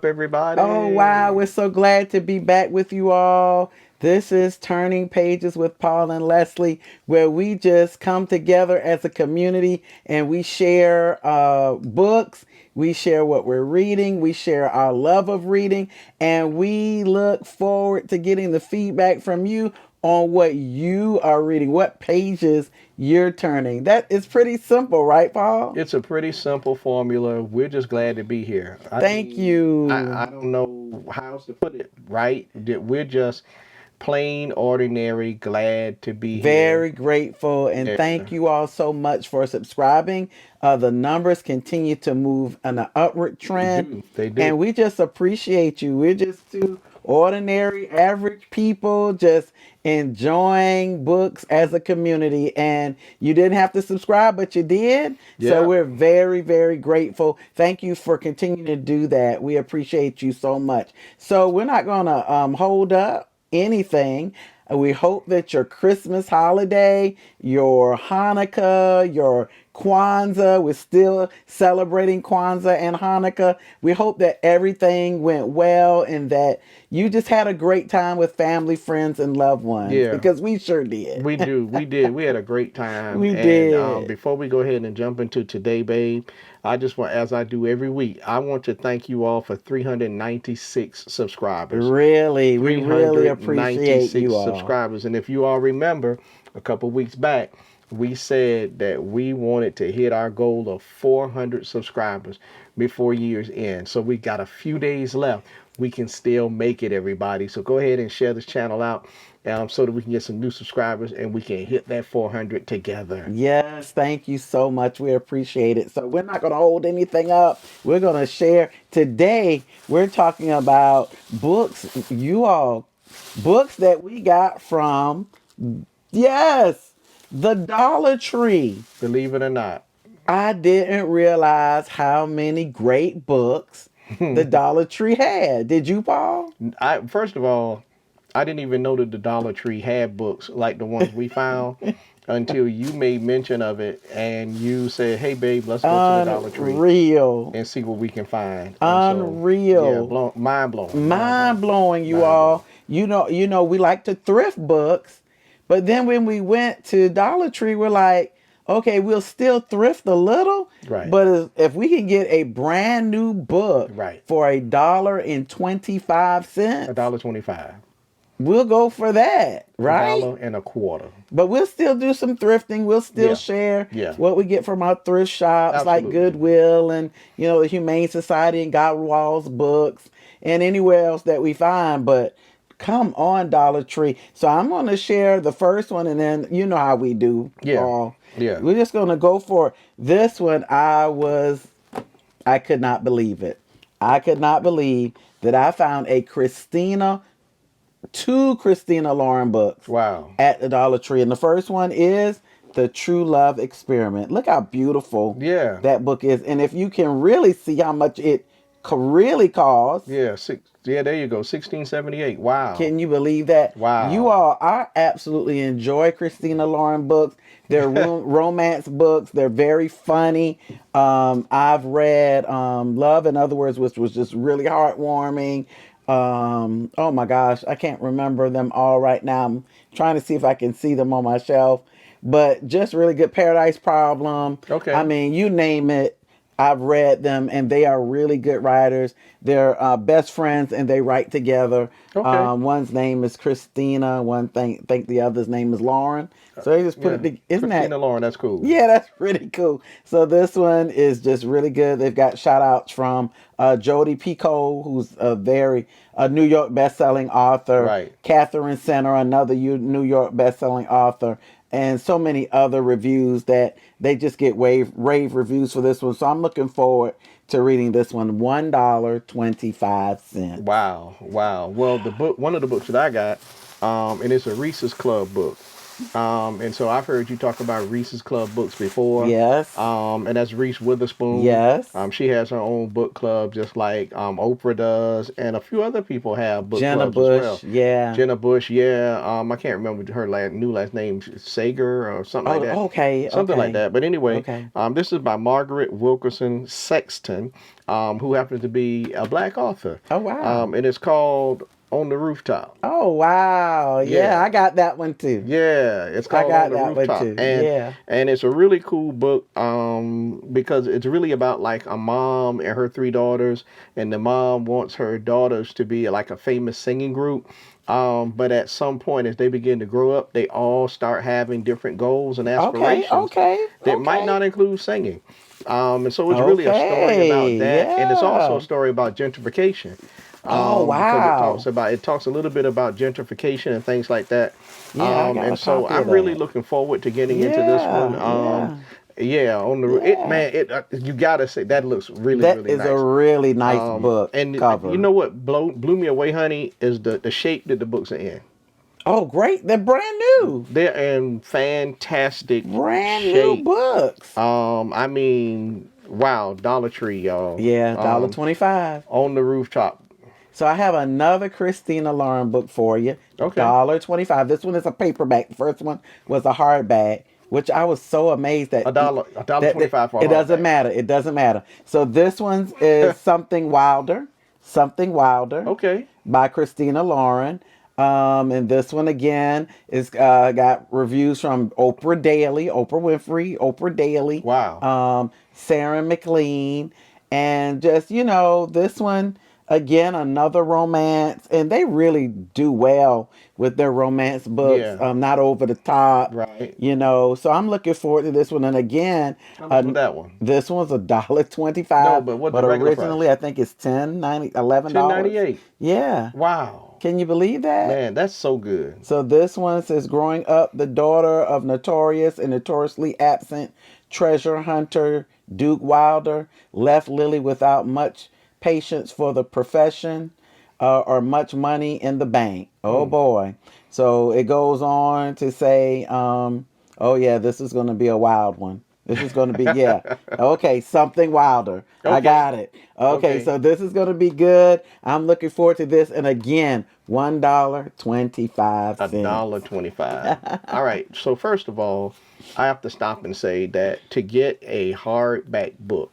everybody? Oh, wow. We're so glad to be back with you all. This is Turning Pages with Paul and Lesley, where we just come together as a community and we share books. We share what we're reading. We share our love of reading. And we look forward to getting the feedback from you on what you are reading, what pages you're turning. That is pretty simple, right, Paul? It's a pretty simple formula. We're just glad to be here. I Thank mean, I you. don't know how else to put it, right? That we're just plain, ordinary, glad to be here. Very grateful and Yeah, thank you all so much for subscribing. The numbers continue to move on an upward they trend, do. They do. and we just appreciate you. We're just two ordinary, average people just enjoying books as a community. And you didn't have to subscribe, but you did. So Yeah. we're very, very grateful. Thank you for continuing to do that. We appreciate you so much. So we're not going to hold up anything. We hope that your Christmas holiday, your Hanukkah, your Kwanzaa, we're still celebrating Kwanzaa and Hanukkah. We hope that everything went well and that you just had a great time with family, friends, and loved ones Yeah. because we sure did. We do. We did. We had a great time. We And did. before we go ahead and jump into today, babe, I just want, as I do every week, I want to thank you all for 396 subscribers. Really, we really appreciate 396 you all. subscribers. And if you all remember, a couple weeks back, we said that we wanted to hit our goal of 400 subscribers before year's end. So we got a few days left. We can still make it, everybody. So go ahead and share this channel out so that we can get some new subscribers and we can hit that 400 together. Yes, thank you so much. We appreciate it. So we're not going to hold anything up. We're going to share. Today, we're talking about books, you all, books that we got from, yes, the Dollar Tree. Believe it or not. I didn't realize how many great books the Dollar Tree had. Did you, Paul? First of all, I didn't even know that the Dollar Tree had books like the ones we found until you made mention of it and you said, "Hey, babe, let's go to the Dollar Tree Unreal. and see what we can find." And so, yeah, Unreal. mind blowing, Mind blowing, you mind blowing. all. You know, we like to thrift books, but then when we went to Dollar Tree, we're like, okay, we'll still thrift a little, Right, but if we can get a brand new book right. for $1.25, $1.25, we'll go for that, a right? dollar and a quarter. But we'll still do some thrifting. We'll still Yeah, share yeah, what we get from our thrift shops like absolutely. Goodwill and, the Humane Society and Godwall's books and anywhere else that we find. But come on, Dollar Tree. So I'm going to share the first one and then you know how we do, Yeah, Paul. yeah. We're just going to go for it. This one. I could not believe it. I could not believe that I found two Christina Lauren books Wow. at the Dollar Tree. And the first one is The True Love Experiment. Look how beautiful Yeah, that book is. And if you can really see how much it really costs, yeah. Yeah, there you go. 1678. Wow. can you believe that? You Wow. all, I absolutely enjoy Christina Lauren books. They're romance books. They're very funny. I've read Love in Other Words, which was just really heartwarming. Oh my gosh, I can't remember them all right now. I'm trying to see if I can see them on my shelf. But just really good. Paradise Problem. I Okay. mean, you name it. I've read them, and they are really good writers. They're best friends, and they write together. Okay. One's name is Christina. Think the other's name is Lauren. So they just put Yeah. it. Isn't that? Christina Lauren, that's cool. Yeah, that's pretty cool. So this one is just really good. They've got shout outs from Jodi Picoult, who's a New York best-selling author. Right. Catherine Center, another New York best-selling author, and so many other reviews that they just get rave reviews for this one. So I'm looking forward to reading this one. $1.25. Wow. Wow. Well, one of the books that I got, and it's a Reese's Club book. And so I've heard you talk about Reese's Club books before. Yes. And that's Reese Witherspoon. Yes. She has her own book club, just like Oprah does, and a few other people have book Jenna clubs as well. Bush. Yeah. Jenna Bush, yeah. I can't remember her new last name, Sager or something like that, Oh, okay. something like Okay. that. But anyway, Okay. this is by Margaret Wilkerson Sexton, who happens to be a black author, Oh, wow. and it's called On the Rooftop. Oh, wow. Yeah, Yeah. I got that one too. Yeah, it's I called On got the that one Rooftop, too. Yeah. and it's a really cool book because it's really about like a mom and her three daughters, and the mom wants her daughters to be like a famous singing group. But at some point, as they begin to grow up, they all start having different goals and Okay. aspirations Okay. that might Okay. not include singing. And so it's really a story about Okay. that, and it's also a Yeah. story about gentrification Oh, because wow. it talks a little bit about gentrification and things like that. Yeah, I got a And so copy of I'm really that. looking forward to getting into this one. Yeah. Yeah. Yeah, on the it Yeah. man, it you gotta say that looks really That really is a nice. really nice book And you cover. know what blew me away, honey, is the shape that the books are in. Oh, great. They're brand new. They're in fantastic Brand new shape. books. I mean, wow, Dollar Tree, y'all. Yeah, dollar 25. On the Rooftop. So I have another Christina Lauren book for you. Okay. $1.25. This one is a paperback. The first one was a hardback, which I was so amazed that A dollar 25 for a it doesn't hardback. matter. It doesn't matter. So this one is Something Wilder. Something Wilder Okay. by Christina Lauren. And this one again is got reviews from Oprah Daily, Oprah Winfrey, Oprah Daily, Wow. Sarah McLean, and just this one again another romance, and they really do well with their romance books. Yeah. Not over the top, Right. So I'm looking forward to this one. And again, How much was that one? this one's $1.25. No, but what's the regular originally price? I think it's $10.90, $11. $10.98. Yeah. Wow. Can you believe that? Man, that's so good. So this one says, growing up the daughter of notorious and notoriously absent treasure hunter Duke Wilder left Lily without much patience for the profession or much money in the bank. Oh boy. So it goes on to say, oh yeah, this is going to be a wild one. This is going to be, yeah. Okay, Something Wilder. I Okay. got it. Okay, Okay. so this is going to be good. I'm looking forward to this. And again, $1.25. $1.25. All right. So first of all, I have to stop and say that to get a hardback book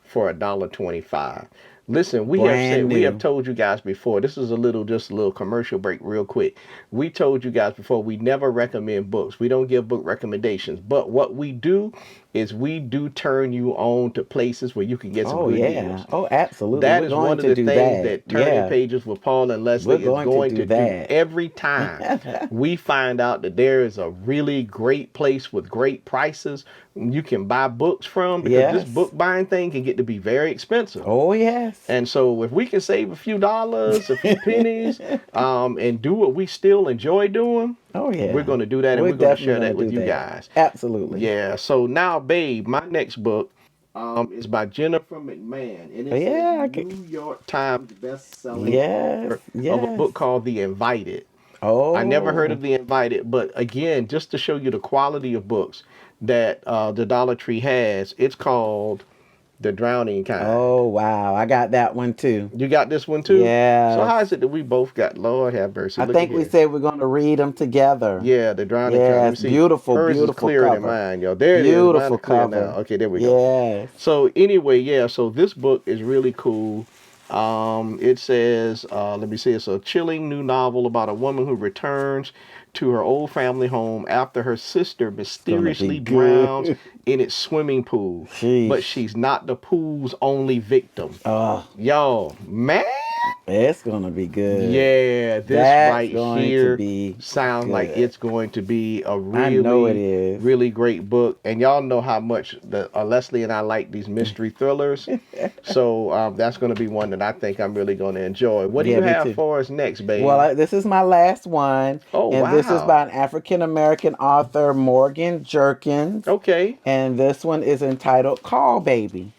for $1.25. Listen, Brand we have new. told you guys before. This is just a little commercial break, real quick. We told you guys before we never recommend books. We don't give book recommendations. But what we do is we do turn you on to places where you can get some Oh, good yeah. deals. Oh, absolutely. That We're is going one of to the do things that. that Turning Yeah. Pages with Paul and Leslie We're is going to going do to do that. every time we find out that there is a really great place with great prices you can buy books from, because this Yes. book buying thing can get to be very expensive. Oh, yes. And so if we can save a few dollars, a few pennies, and do what we still enjoy doing, Oh, yeah. we're going to do that, and We're we're going to definitely share gonna that with do you that. guys. Absolutely. Yeah. So now, babe, my next book is by Jennifer McMahon, and it's Yeah, I a can- New York Times best-selling Yes. author of a Yes. book called The Invited. Oh. I never heard of The Invited, but again, just to show you the quality of books that the Dollar Tree has, it's called The Drowning Kind. Oh, wow. I got that one too. You got this one too? Yes. So how is it that we both got? Lord have mercy. I Look think at we here. said we're going to read them together. Yeah, The Drowning Kind. Let me Yes. see. Beautiful, Hers beautiful is clearer cover. than mine, yo. There it is. Beautiful Mine is clear cover. now. Okay, there we go. Yes. So anyway, yeah. So this book is really cool. It says, let me see. It's a chilling new novel about a woman who returns to her old family home after her sister mysteriously good. drowns in its swimming pool. Sheesh. But she's not the pool's only victim. Oh, Yo, man. it's going to be good. Yeah, this That's right going to here be sounds like good. it's going to be a I know it is. really great book. And y'all know how much Leslie and I like these mystery thrillers. So that's going to be one that I think I'm really going to enjoy. What do Yeah, you me have too. for us next, baby? Well, this is my last one. Oh, and this is wow. by an African American author, Morgan Jerkins. Okay. And this one is entitled Call Baby.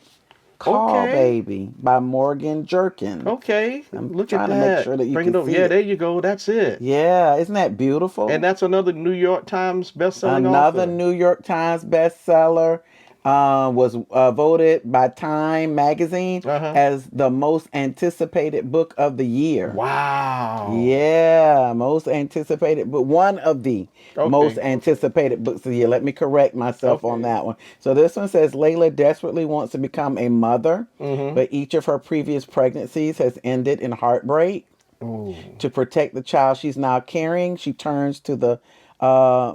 Call Okay. Baby by Morgan Jerkins. Okay. I'm Look at trying to make that. sure that you Bring it can over. see Yeah, it. there you go. That's it. Yeah, isn't that And beautiful? that's another New York Times best-selling Another author. New York Times bestseller. Was voted by Time magazine Uh-huh. as the most anticipated book of the year. Wow. Yeah, most anticipated, but one of the most Okay. anticipated books of the year. Let me correct myself on Okay. that one. So this one says Layla desperately wants to become a mother, Mm-hmm. but each of her previous pregnancies has ended in heartbreak. Ooh. To protect the child she's now carrying, she turns to the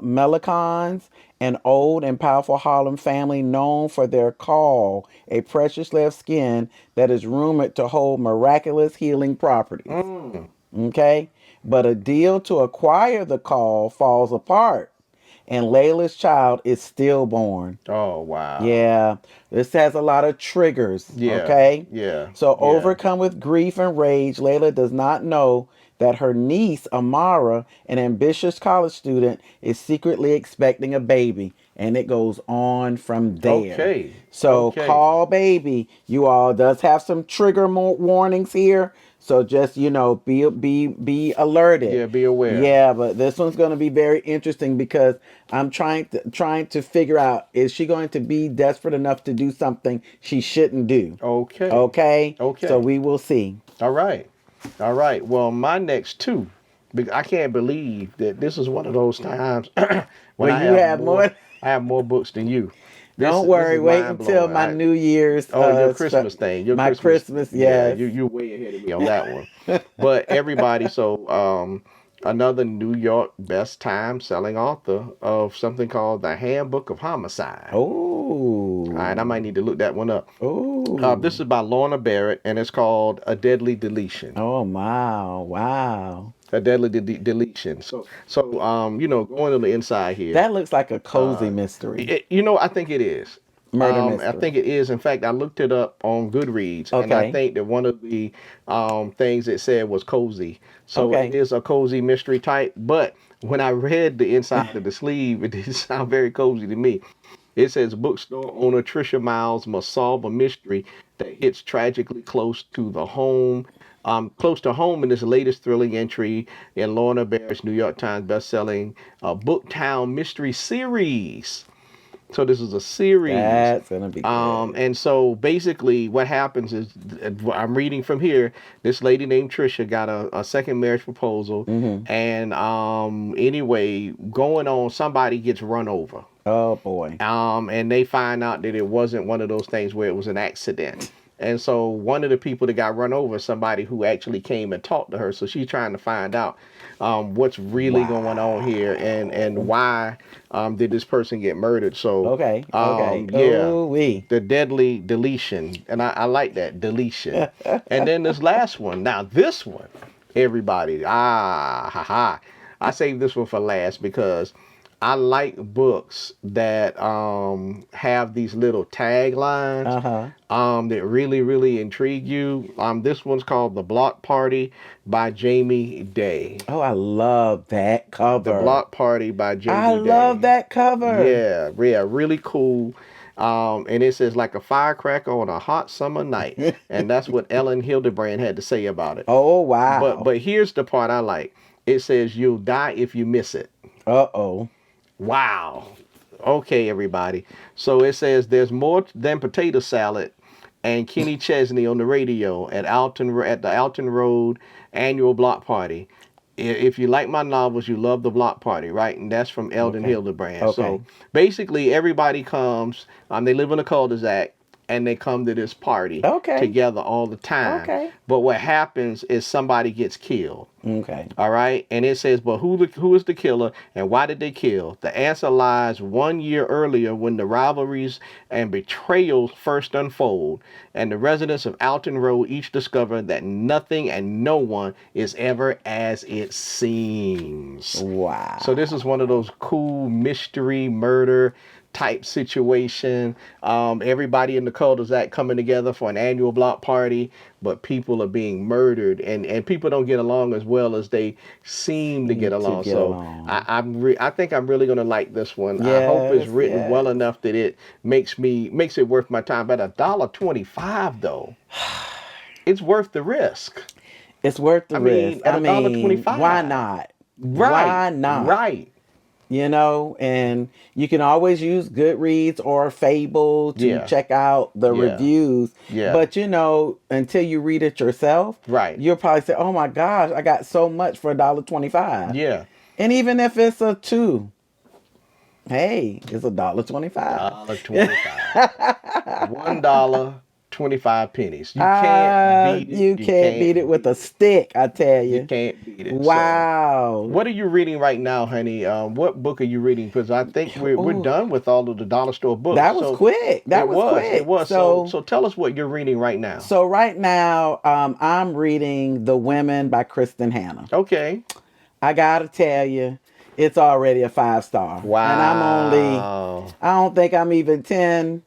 Melicons, an old and powerful Harlem family known for their call, a precious left skin that is rumored to hold miraculous healing properties. Mm. Okay? But a deal to acquire the call falls apart, and Layla's child is stillborn. Oh, wow. Yeah, this has a lot of triggers, Yeah. okay? Yeah. So, Yeah. overcome with grief and rage, Layla does not know that her niece, Amara, an ambitious college student, is secretly expecting a baby. And it goes on from there. Okay. So, Okay. Call Baby, you all, does have some trigger warnings here. So just, be alerted. Yeah, be aware. Yeah, but this one's going to be very interesting because I'm trying to figure out, is she going to be desperate enough to do something she shouldn't do? Okay. Okay? So Okay. we will see. All right. All right. Well, my next two, I can't believe that this is one of those times when Well, you have more. I have more books than you. This Don't this worry. is Wait mind until blowing. my New Year's Oh, your Christmas thing. Your my Christmas. Christmas, Yeah, yes. you way ahead of me on that one. But everybody, so another New York best time selling author of something called The Handbook of Homicide. All right, I Oh. might need to look that one up. This Oh. is by Lorna Barrett, and it's called A Deadly Deletion. Oh, wow. Wow. A deadly deletion. Going on the inside here. That looks like a cozy mystery. I think it is. Murder I mystery. think it is. In fact, I looked it up on Goodreads, and I Okay. think that one of the things it said was cozy. So it Okay. is a cozy mystery type. But when I read the inside of the sleeve, it didn't sound very cozy to me. It says bookstore owner Trisha Miles must solve a mystery that hits tragically close to home in this latest thrilling entry in Lorna Barrett's New York Times bestselling Booktown Mystery Series. So this is a series. That's gonna be good. And so basically what happens is, I'm reading from here, this lady named Trisha got a second marriage proposal. Mm-hmm. And anyway, going on, somebody gets run over. Oh boy. And they find out that it wasn't one of those things where it was an accident. And so one of the people that got run over is somebody who actually came and talked to her. So she's trying to find out what's really going on here, and why did this person get murdered. So Okay. Okay. yeah, Oh we. the deadly deletion. And I like that, deletion. And then this last one. Now this one, everybody, I saved this one for last because I like books that have these little taglines that really, really intrigue you. This one's called The Block Party by Jamie Day. Oh, I love that cover. The Block Party by Jamie I Day. love that cover. Yeah, really cool. And it says like a firecracker on a hot summer night. And that's what Ellen Hildebrand had to say about it. Oh wow. But here's the part I like. It says you'll die if you miss it. Uh-oh. Wow. Okay, everybody. So it says there's more than potato salad and Kenny Chesney on the radio at the Alton Road annual block party. If you like my novels, you love the block party, right? And that's from Eldon Hildebrand. Okay. So basically, everybody comes. They live in a cul-de-sac, and they come to this party together all the time. Okay. But what happens is somebody gets killed. Okay. All right. And it says, but who is the killer and why did they kill? The answer lies 1 year earlier when the rivalries and betrayals first unfold. And the residents of Alton Road each discover that nothing and no one is ever as it seems. Wow. So this is one of those cool mystery murder type situation. Everybody in the cul-de-sac coming together for an annual block party, but people are being murdered, and people don't get along as well as they seem to get Need to along. get So along. I think I'm really gonna like this one. I hope it's Yes, written well yes. enough that it makes it worth my time. But $1.25 though, it's worth the risk. It's worth the I risk. mean, at I a dollar mean, why twenty-five. not? Right, Why not? right. You know, and you can always use Goodreads or Fable to Yeah, check out the yeah, reviews. yeah. But you know, until you read it yourself, Right. you'll probably say, "Oh my gosh, I got so much for $1.25." Yeah. And even if it's a two, hey, it's $1.25. Dollar 25. $1.25. You can't beat it. You You can't beat it can't with beat a it. stick, I tell You you. can't beat it. So, Wow. what are you reading right now, honey? What book are you reading? Because I think we're Oh, done with all of the dollar store books. that was So quick. That it was was. It quick. was. So tell us what you're reading right now. So right now, I'm reading The Women by Kristen Hanna. Okay. I gotta tell you, it's already a 5 star, and Wow. I don't think I'm even 10,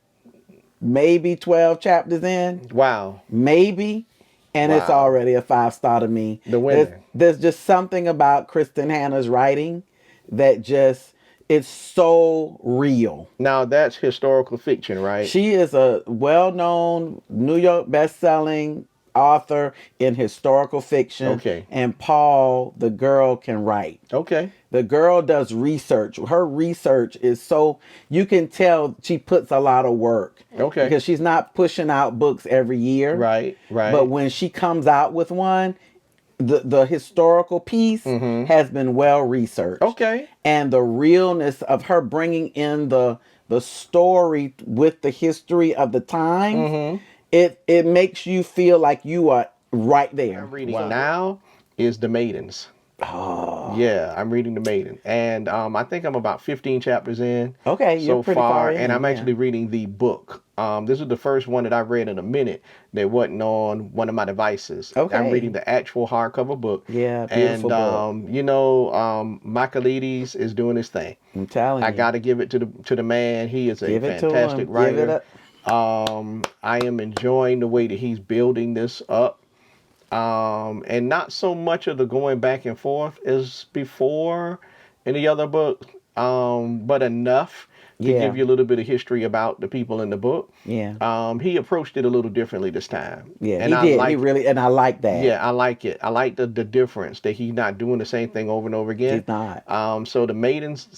maybe 12 chapters in, Wow. maybe, and it's Wow. already a 5 star to me. The There's women. there's just something about Kristen Hanna's writing that just it's so real. Now that's historical fiction, right? She is a well-known New York best-selling author in historical fiction, Okay. and Paul, the girl, can write. Okay. The girl does research. Her research is so you can tell she puts a lot of work Okay. because she's not pushing out books every year. Right. But Right. when she comes out with one, the historical piece Mm-hmm. has been well researched, Okay. and the realness of her bringing in the story with the history of the times, Mm-hmm. it makes you feel like you are right there. I'm reading now is The Maidens. Oh, Yeah, I'm reading The Maiden. And I think I'm about 15 chapters in okay, you're so pretty far far. And in, I'm yeah. actually reading the book. This is the first one that I read in a minute that wasn't on one of my devices. I'm reading Okay, the actual hardcover book. yeah, beautiful And, book. Michaelides is doing his thing. I'm telling I you, got to give it to the man. He is a give it to fantastic him, give it writer. up. I am enjoying the way that he's building this up. And not so much of the going back and forth as before in the other book, but enough to Yeah, give you a little bit of history about the people in the book. yeah, He approached it a little differently this time, yeah. and He I did. He like it. really, and I like that. Yeah, I like it. I like the difference that he's not doing the same thing over and over again. He's not. So the Maidens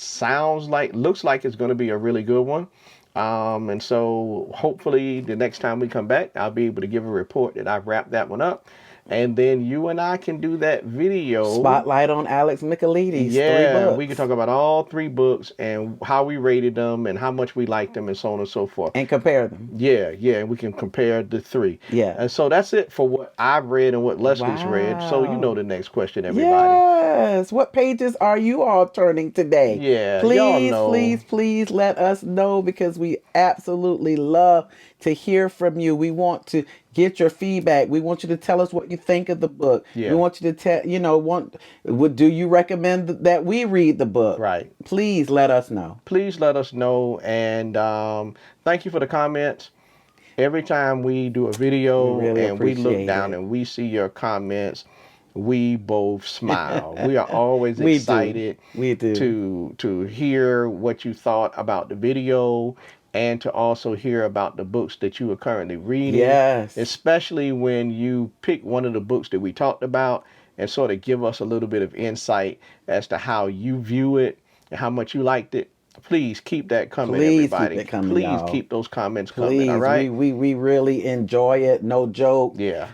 looks like it's going to be a really good one. And so hopefully the next time we come back, I'll be able to give a report that I've wrapped that one up. And then you and I can do that video. Spotlight on Alex Michaelides. 3 Yeah, we can books talk about all 3 books and how we rated them and how much we liked them and so on and so forth. and compare them. Yeah, yeah, and we can compare the 3. Yeah. And so that's it for what I've read and what Leslie's read. So you know Wow. the next question, everybody. Yes. What pages are you all turning today? Yeah, y'all Please, know. please, please let us know because we absolutely love to hear from you. We want to get your feedback. We want you to tell us what you think of the book. Yeah. We want you to tell, do you recommend that we read the book? Right. Please let us know. Please let us know. And thank you for the comments. Every time we do a video We really and we look appreciate down it. and we see your comments, we both smile. We are always We do. excited We do. to hear what you thought about the video and to also hear about the books that you are currently reading. Yes. Especially when you pick one of the books that we talked about and sort of give us a little bit of insight as to how you view it and how much you liked it. Please keep that coming, Please everybody. keep it coming, Please y'all. keep those comments coming. Please, All right. we really enjoy it. No joke. Yeah.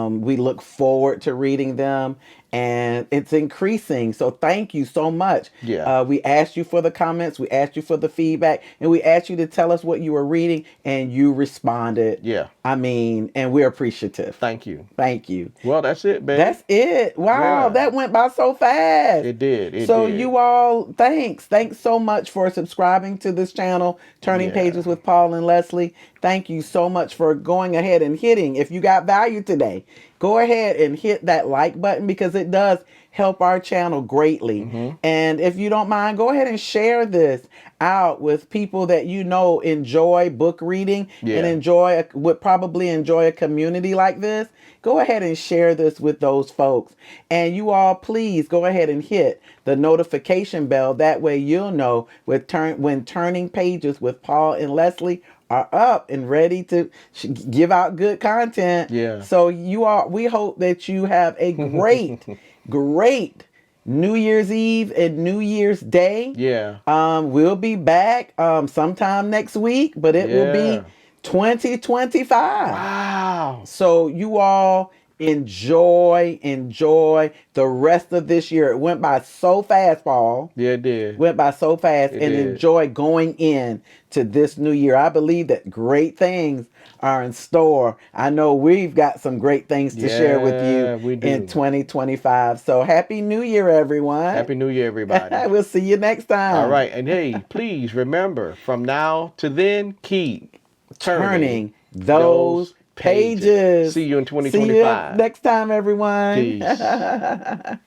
We look forward to reading them, and it's increasing. So thank you so much. Yeah. We asked you for the comments, we asked you for the feedback, and we asked you to tell us what you were reading, and you responded. Yeah. I mean, and we're appreciative. Thank you. Thank you. Well, that's it, baby. That's it. Wow, Yeah. that went by so fast. It did. It So did. you all, thanks so much for subscribing to this channel, Turning Yeah. Pages with Paul and Lesley. Thank you so much for going ahead and hitting. If you got value today, go ahead and hit that like button because it does help our channel greatly. And if you don't mind, go ahead and share this out with people that you know enjoy book reading and Yeah. would probably enjoy a community like this. Go ahead and share this with those folks. And you all, please go ahead and hit the notification bell. That way you'll know when Turning Pages with Paul and Lesley are up and ready to give out good content. Yeah. So we hope that you have a great New Year's Eve and New Year's Day. Yeah. We'll be back sometime next week, but it will be Yeah. 2025. Wow. So you all enjoy the rest of this year. It went by so fast, Paul. Yeah, it did. Went by so fast. It And did. enjoy going in to this new year. I believe that great things are in store. I know we've got some great things to share with you Yeah, we in do. 2025. So happy New Year, everyone. Happy New Year, everybody. We'll see you next time. All right. And hey, please remember, from now to then, keep Turning those pages. See you in See you 2025. next time, everyone. Peace.